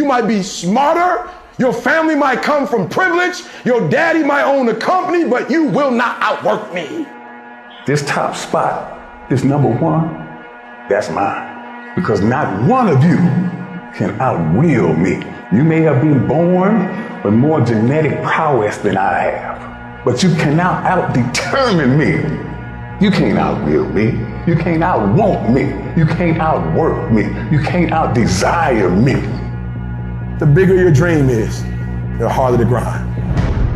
You might be smarter. Your family might come from privilege. Your daddy might own a company, but you will not outwork me. This top spot, this number one, that's mine. Because not one of you can outwill me. You may have been born with more genetic prowess than I have, but you cannot out-determine me. You can't outwill me. You can't outwant me. You can't outwork me. You can't out-desire me. The bigger your dream is, the harder the grind.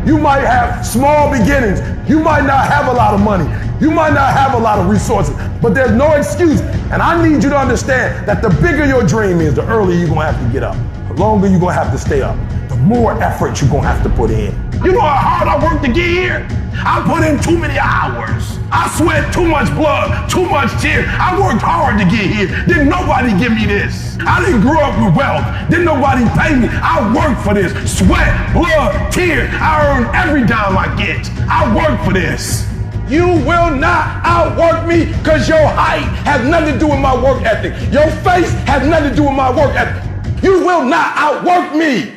You might have small beginnings. You might not have a lot of money. You might not have a lot of resources, but there's no excuse. And I need you to understand that the bigger your dream is, the earlier you're gonna have to get up. The longer you're gonna have to stay up. The more effort you're gonna have to put in. You know how hard I worked to get here? I put in too many hours. I sweat too much blood, too much tears. I worked hard to get here. Didn't nobody give me this. I didn't grow up with wealth. Didn't nobody pay me. I worked for this. Sweat, blood, tears. I earn every dime I get. I work for this. You will not outwork me because your height has nothing to do with my work ethic. Your face has nothing to do with my work ethic. You will not outwork me.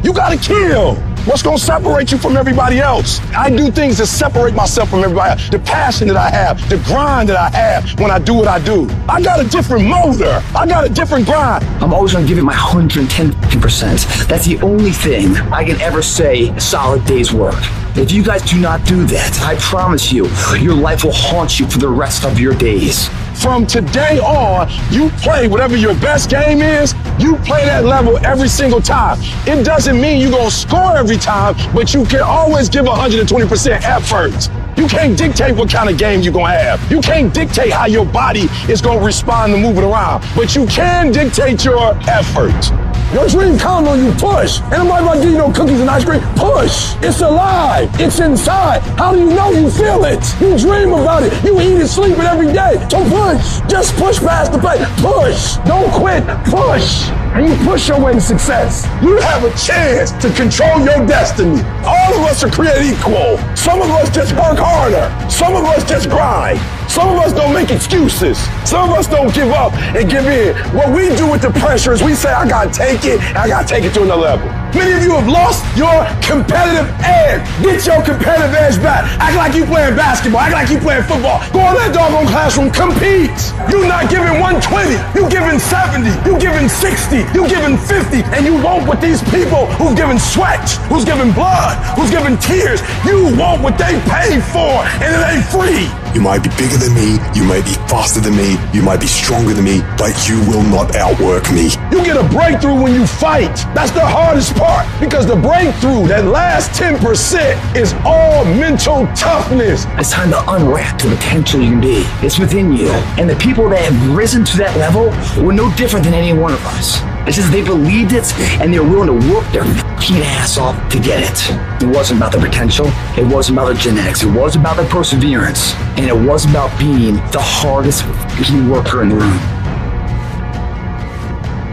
You gotta kill. What's gonna separate you from everybody else? I do things to separate myself from everybody else. The passion that I have, the grind that I have when I do what I do. I got a different motor. I got a different grind. I'm always gonna give it my 110%. That's the only thing I can ever say a solid day's work. If you guys do not do that, I promise you, your life will haunt you for the rest of your days. From today on, you play whatever your best game is, you play that level every single time. It doesn't mean you're gonna score every time, but you can always give 120% effort. You can't dictate what kind of game you're gonna have. You can't dictate how your body is gonna respond to moving around, but you can dictate your effort. Your dream comes on you, push. And I'm not about to give you no cookies and ice cream. Push. It's alive. It's inside. How do you know you feel it? You dream about it. You eat and sleep it every day. So push. Just push past the pain. Push. Don't quit. Push. And you push your way to success. You have a chance to control your destiny. All of us are created equal. Some of us just work harder. Some of us just grind. Some of us don't make excuses. Some of us don't give up and give in. What we do with the pressure is we say, I gotta take it, and I gotta take it to another level. Many of you have lost your competitive edge. Get your competitive edge back. Act like you playing basketball. Act like you playing football. Go in that doggone classroom, compete. You're not giving 120. You're giving 70. You're giving 60. You're giving 50. And you want what these people who've given sweat, who's given blood, who's given tears, you want what they paid for, and it ain't free. You might be bigger than me, you might be faster than me, you might be stronger than me, but you will not outwork me. You get a breakthrough when you fight. That's the hardest part, because the breakthrough, that last 10%, is all mental toughness. It's time to unwrap the potential you can be. It's within you. And the people that have risen to that level were no different than any one of us. It's just they believed it and they were willing to work their fucking ass off to get it. It wasn't about their potential. It wasn't about their genetics. It wasn't about their perseverance. And it was about being the hardest fucking worker in the room.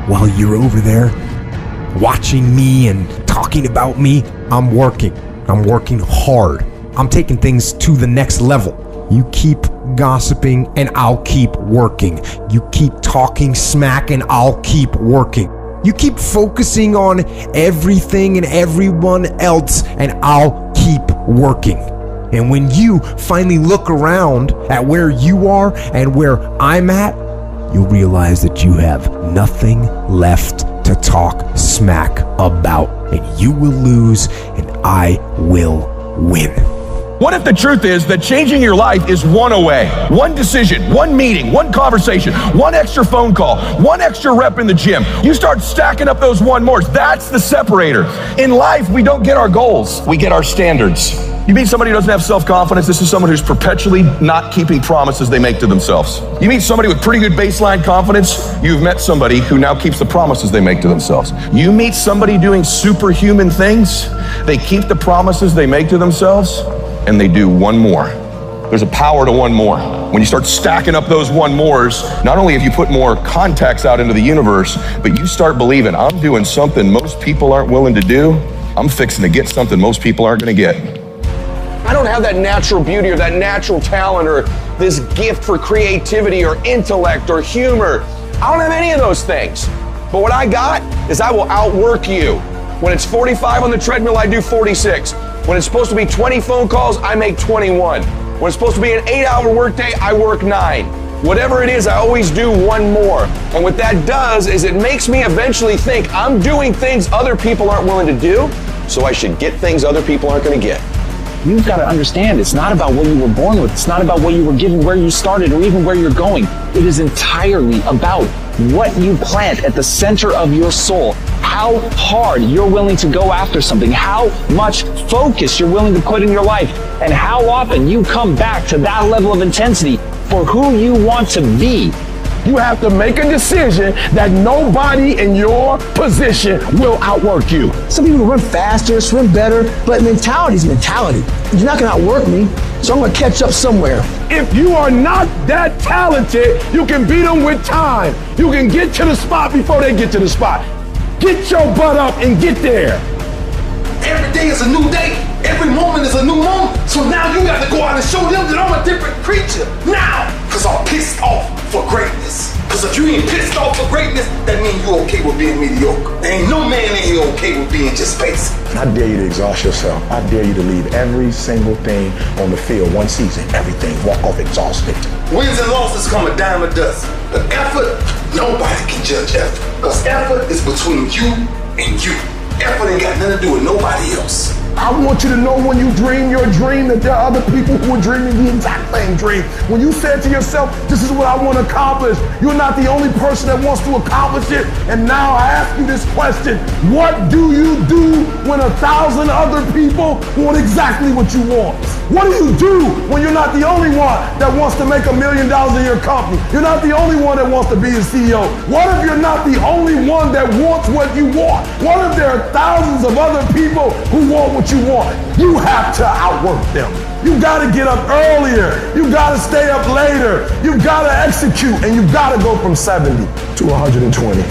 While you're over there watching me and talking about me, I'm working. I'm working hard. I'm taking things to the next level. You keep gossiping and I'll keep working. You keep talking smack and I'll keep working. You keep focusing on everything and everyone else and I'll keep working. And when you finally look around at where you are and where I'm at, you'll realize that you have nothing left to talk smack about. And you will lose and I will win. What if the truth is that changing your life is one away? One decision, one meeting, one conversation, one extra phone call, one extra rep in the gym. You start stacking up those one mores. That's the separator. In life, we don't get our goals. We get our standards. You meet somebody who doesn't have self-confidence. This is someone who's perpetually not keeping promises they make to themselves. You meet somebody with pretty good baseline confidence. You've met somebody who now keeps the promises they make to themselves. You meet somebody doing superhuman things. They keep the promises they make to themselves, and they do one more. There's a power to one more. When you start stacking up those one mores, not only have you put more contacts out into the universe, but you start believing, I'm doing something most people aren't willing to do. I'm fixing to get something most people aren't gonna get. I don't have that natural beauty or that natural talent or this gift for creativity or intellect or humor. I don't have any of those things. But what I got is I will outwork you. When it's 45 on the treadmill, I do 46. When it's supposed to be 20 phone calls, I make 21. When it's supposed to be an 8-hour workday, I work 9. Whatever it is, I always do one more. And what that does is it makes me eventually think I'm doing things other people aren't willing to do, so I should get things other people aren't going to get. You've got to understand, it's not about what you were born with. It's not about what you were given, where you started, or even where you're going. It is entirely about what you plant at the center of your soul. How hard you're willing to go after something, how much focus you're willing to put in your life, and how often you come back to that level of intensity for who you want to be. You have to make a decision that nobody in your position will outwork you. Some people run faster, swim better, but mentality is mentality. You're not gonna outwork me, so I'm gonna catch up somewhere. If you are not that talented, you can beat them with time. You can get to the spot before they get to the spot. Get your butt up and get there. Every day is a new day. Every moment is a new moment. So now you got to go out and show them that I'm a different creature. Now, because I'm pissed off for greatness. Because if you ain't pissed off for greatness, that means you okay with being mediocre. There ain't no man in here okay with being just basic. I dare you to exhaust yourself. I dare you to leave every single thing on the field one season. Everything. Walk off exhausted. Wins and losses come a dime a dozen. But effort, nobody can judge effort. Because effort is between you and you. Effort ain't got nothing to do with nobody else. I want you to know when you dream your dream that there are other people who are dreaming the exact same dream. When you said to yourself, this is what I want to accomplish, you're not the only person that wants to accomplish it. And now I ask you this question, what do you do when 1,000 other people want exactly what you want? What do you do when you're not the only one that wants to make $1 million in your company? You're not the only one that wants to be a CEO. What if you're not the only one that wants what you want? What if there are thousands of other people who want what you want? You have to outwork them. You gotta get up earlier. You gotta stay up later. You gotta execute, and you gotta go from 70 to 120.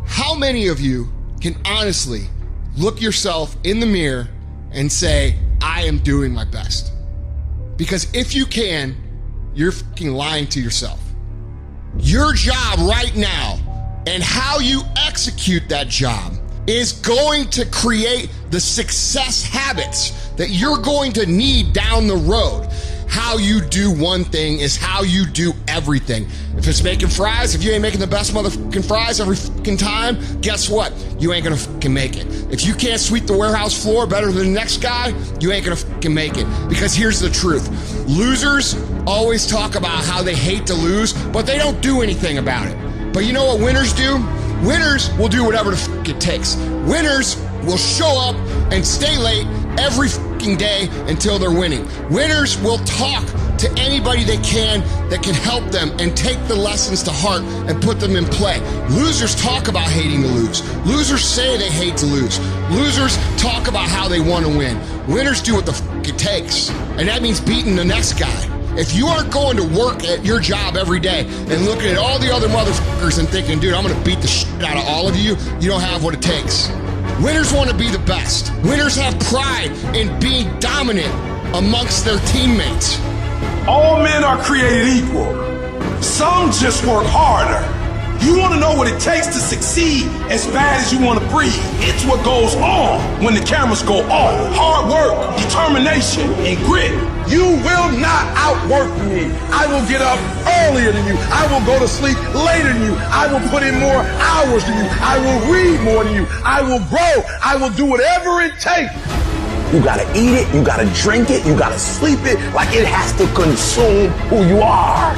How many of you can honestly look yourself in the mirror and say, I am doing my best? Because if you can, you're fucking lying to yourself. Your job right now and how you execute that job is going to create the success habits that you're going to need down the road. How you do one thing is how you do everything. If it's making fries, if you ain't making the best motherfucking fries every fucking time, guess what? You ain't gonna fucking make it. If you can't sweep the warehouse floor better than the next guy, you ain't gonna fucking make it. Because here's the truth. Losers always talk about how they hate to lose, but they don't do anything about it. But you know what winners do? Winners will do whatever the fuck it takes. Winners will show up and stay late every fucking day until they're winning. Winners will talk to anybody they can that can help them and take the lessons to heart and put them in play. Losers talk about hating to lose. Losers say they hate to lose. Losers talk about how they want to win. Winners do what the fuck it takes. And that means beating the next guy. If you aren't going to work at your job every day and looking at all the other motherfuckers and thinking, dude, I'm going to beat the shit out of all of you, you don't have what it takes. Winners want to be the best. Winners have pride in being dominant amongst their teammates. All men are created equal. Some just work harder. You want to know what it takes to succeed as bad as you want to breathe. It's what goes on when the cameras go off. Hard work, determination, and grit. You will not outwork me. I will get up earlier than you. I will go to sleep later than you. I will put in more hours than you. I will read more than you. I will grow. I will do whatever it takes. You gotta eat it, you gotta drink it, you gotta sleep it, like it has to consume who you are.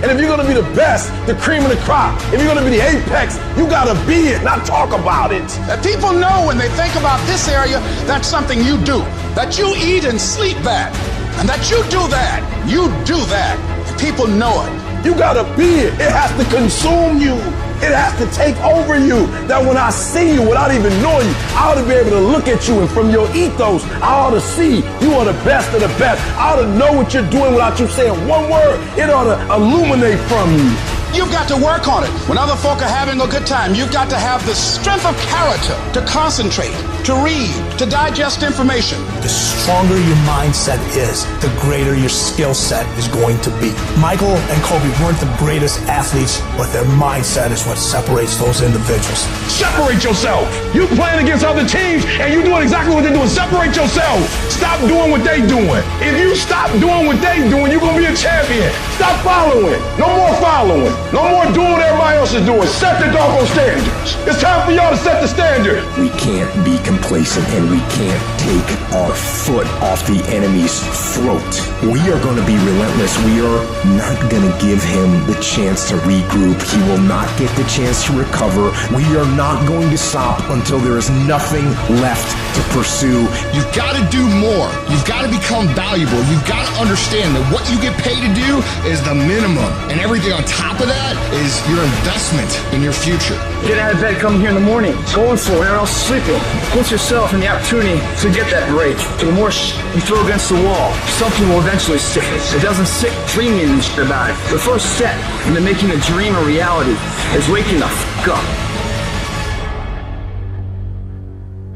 And if you're gonna be the best, the cream of the crop, if you're gonna be the apex, you gotta be it, not talk about it. That people know when they think about this area, that's something you do. That you eat and sleep that. And that you do that. You do that. People know it. You gotta be it. It has to consume you. It has to take over you. That when I see you without even knowing you, I ought to be able to look at you, and from your ethos, I ought to see you are the best of the best. I ought to know what you're doing without you saying one word. It ought to illuminate from you. You've got to work on it. When other folk are having a good time, you've got to have the strength of character to concentrate, to read, to digest information. The stronger your mindset is, the greater your skill set is going to be. Michael and Kobe weren't the greatest athletes, but their mindset is what separates those individuals. Separate yourself. You playing against other teams and you doing exactly what they're doing. Separate yourself. Stop doing what they doing. If you stop doing what they doing, you're going to be a champion. Stop following. No more following. No more doing what everybody else is doing. Set the doggone standards. It's time for y'all to set the standard. We can't be complacent and we can't take our foot off the enemy's throat. We are going to be relentless. We are not going to give him the chance to regroup. He will not get the chance to recover. We are not going to stop until there is nothing left to pursue. You've got to do more. You've got to become valuable. You've got to understand that what you get paid to do is the minimum. And everything on top of that is your investment in your future. Get out of bed, come here in the morning. Going for it, or else sleeping. Put yourself in the opportunity to get that break. The more you throw against the wall, something will eventually stick. It doesn't stick dreaming about it. The first step into making a dream a reality is waking the f*** up.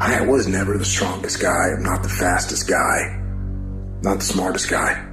I was never the strongest guy. I'm not the fastest guy. Not the smartest guy.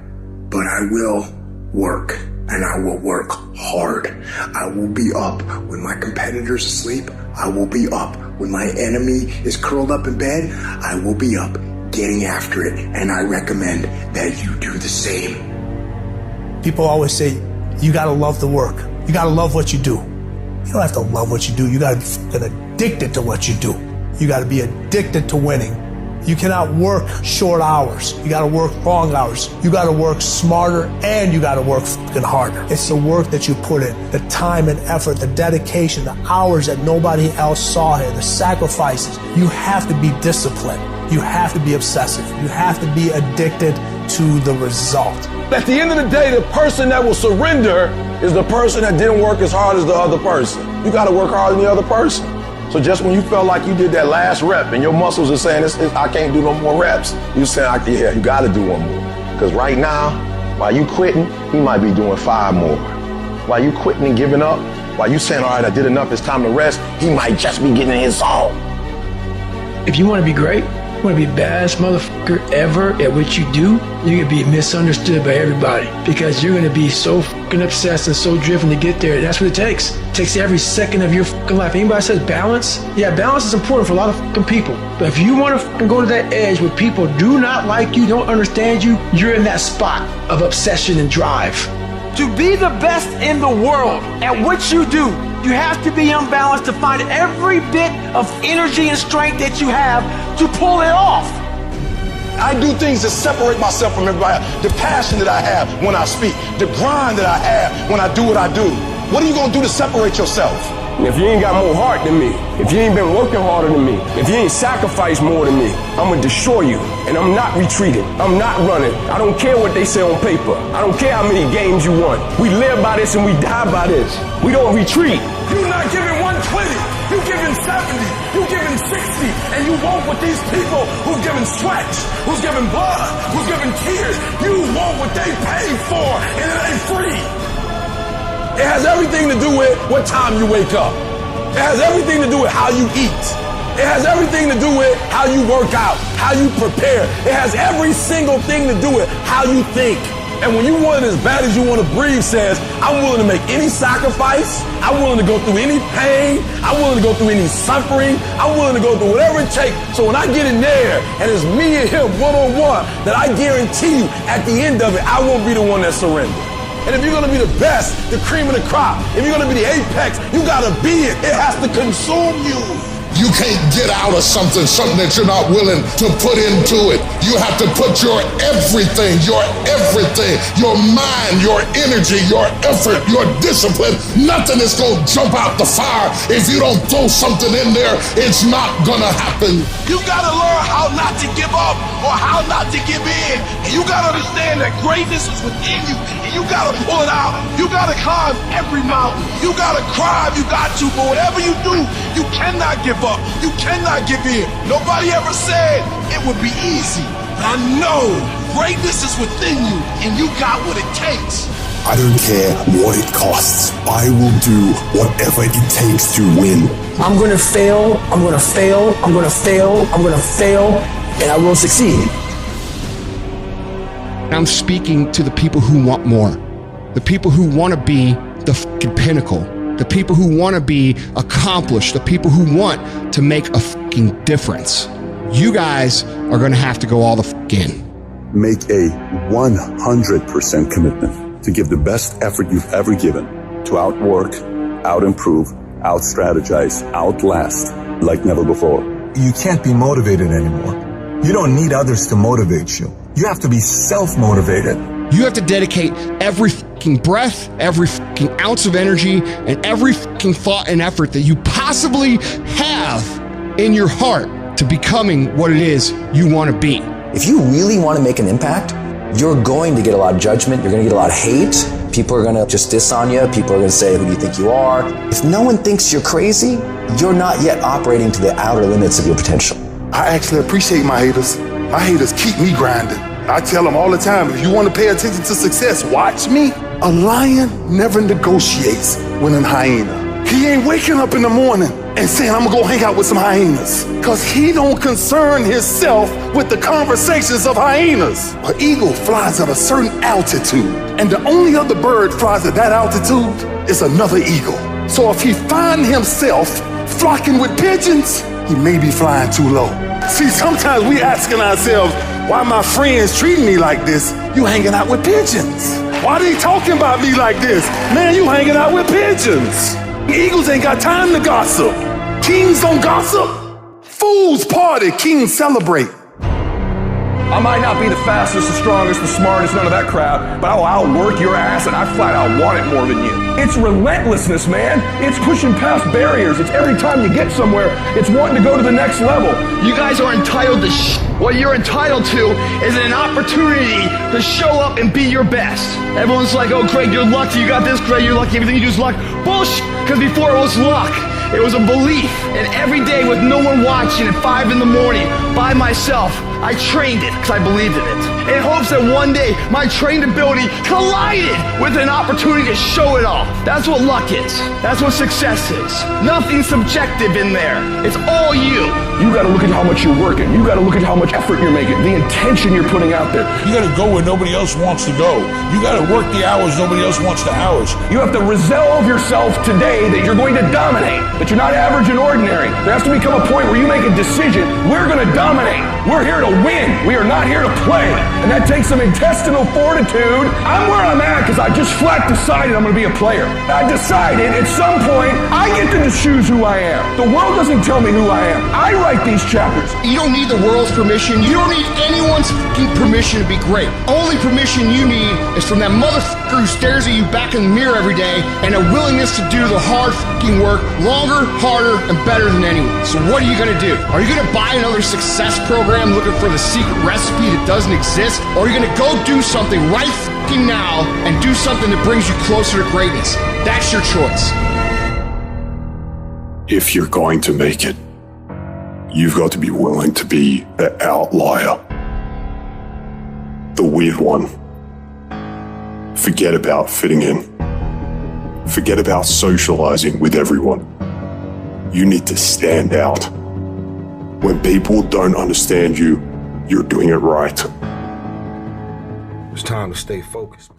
But I will work. And I will work hard. I will be up when my competitor's asleep. I will be up when my enemy is curled up in bed. I will be up getting after it. And I recommend that you do the same. People always say, you gotta love the work. You gotta love what you do. You don't have to love what you do. You gotta be addicted to what you do. You gotta be addicted to winning. You cannot work short hours. You gotta work long hours. You gotta work smarter and you gotta work fucking harder. It's the work that you put in, the time and effort, the dedication, the hours that nobody else saw here, the sacrifices. You have to be disciplined. You have to be obsessive. You have to be addicted to the result. At the end of the day, the person that will surrender is the person that didn't work as hard as the other person. You gotta work harder than the other person. So just when you felt like you did that last rep and your muscles are saying, I can't do no more reps, you saying, yeah, you got to do one more. Because right now, while you quitting, he might be doing 5 more. While you quitting and giving up, while you saying, all right, I did enough, it's time to rest, he might just be getting in his zone. If you want to be great, you want to be the baddest motherfucker ever at what you do, you're going to be misunderstood by everybody because you're going to be so fucking obsessed and so driven to get there. That's what it takes. It takes every second of your fucking life. Anybody says balance? Yeah, balance is important for a lot of fucking people. But if you want to fucking go to that edge where people do not like you, don't understand you, you're in that spot of obsession and drive. To be the best in the world at what you do, you have to be unbalanced to find every bit of energy and strength that you have to pull it off. I do things to separate myself from everybody. The passion that I have when I speak, the grind that I have when I do what I do. What are you going to do to separate yourself? If you ain't got more heart than me, if you ain't been working harder than me, if you ain't sacrificed more than me, I'm gonna destroy you. And I'm not retreating. I'm not running. I don't care what they say on paper. I don't care how many games you won. We live by this and we die by this. We don't retreat. You're not giving 120. You're giving 70. You're giving 60. And you want what these people who've given sweat, who's given blood, who's given tears, you want what they paid for, and it ain't free. It has everything to do with what time you wake up. It has everything to do with how you eat. It has everything to do with how you work out, how you prepare. It has every single thing to do with how you think. And when you want it as bad as you want to breathe says, I'm willing to make any sacrifice. I'm willing to go through any pain. I'm willing to go through any suffering. I'm willing to go through whatever it takes. So when I get in there and it's me and him one-on-one, that I guarantee you at the end of it, I won't be the one that surrenders. And if you're going to be the best, the cream of the crop, if you're going to be the apex, you got to be it. It has to consume you. You can't get out of something that you're not willing to put into it. You have to put your everything, your mind, your energy, your effort, your discipline. Nothing is going to jump out the fire. If you don't throw something in there, it's not going to happen. You got to learn how not to give up or how not to give in. And you got to understand that greatness is within you. And you got to pull it out. You got to climb every mountain. You got to climb. You got to. But whatever you do, you cannot give up. You cannot give in. Nobody ever said it would be easy. I know greatness is within you and you got what it takes. I don't care what it costs. I will do whatever it takes to win. I'm going to fail, I'm going to fail, I'm going to fail, I'm going to fail, and I will succeed. I'm speaking to the people who want more, the people who want to be the fucking pinnacle, the people who want to be accomplished, the people who want to make a fucking difference. You guys are going to have to go all the fuck in. Make a 100% commitment to give the best effort you've ever given to outwork, out-improve, out-strategize, outlast like never before. You can't be motivated anymore. You don't need others to motivate you. You have to be self-motivated. You have to dedicate every fucking breath, every fucking ounce of energy, and every fucking thought and effort that you possibly have in your heart to becoming what it is you want to be. If you really want to make an impact, you're going to get a lot of judgment. You're going to get a lot of hate. People are going to just diss on you. People are going to say, who do you think you are? If no one thinks you're crazy, you're not yet operating to the outer limits of your potential. I actually appreciate my haters. My haters keep me grinding. I tell them all the time, if you want to pay attention to success, watch me. A lion never negotiates with a hyena. He ain't waking up in the morning and saying, I'm gonna go hang out with some hyenas. Cause he don't concern himself with the conversations of hyenas. An eagle flies at a certain altitude, and the only other bird flies at that altitude is another eagle. So if he find himself flocking with pigeons, he may be flying too low. See, sometimes we asking ourselves, why my friends treating me like this? You hanging out with pigeons. Why they talking about me like this? Man, you hanging out with pigeons. Eagles ain't got time to gossip. Kings don't gossip. Fools party, kings celebrate. I might not be the fastest, the strongest, the smartest, none of that crap, but I'll outwork your ass and I flat out want it more than you. It's relentlessness, man. It's pushing past barriers. It's every time you get somewhere, it's wanting to go to the next level. You guys are entitled to What you're entitled to is an opportunity to show up and be your best. Everyone's like, oh, Craig, you're lucky. You got this, Craig, you're lucky. Everything you do is luck. Bullshit, because before it was luck. It was a belief. And every day with no one watching at 5 in the morning by myself, I trained it because I believed in it. In hopes that one day my trained ability collided with an opportunity to show it off. That's what luck is. That's what success is. Nothing subjective in there. It's all you. You gotta look at how much you're working. You gotta look at how much effort you're making, the intention you're putting out there. You gotta go where nobody else wants to go. You gotta work the hours nobody else wants to hours. You have to resolve yourself today that you're going to dominate, that you're not average and ordinary. There has to become a point where you make a decision. We're gonna dominate. We're here to win. We are not here to play. And that takes some intestinal fortitude. I'm where I'm at because I just flat decided I'm gonna be a player. I decided at some point I get to choose who I am. The world doesn't tell me who I am. I write these chapters. You don't need the world's permission. You don't need anyone's fucking permission to be great. Only permission you need is from that motherfucker who stares at you back in the mirror every day and a willingness to do the hard fucking work longer, harder, and better than anyone. So what are you gonna do? Are you gonna buy another success program looking for the secret recipe that doesn't exist? Or are you gonna go do something right fucking now and do something that brings you closer to greatness? That's your choice. If you're going to make it, you've got to be willing to be the outlier, the weird one. Forget about fitting in. Forget about socializing with everyone. You need to stand out. When people don't understand you, you're doing it right. It's time to stay focused.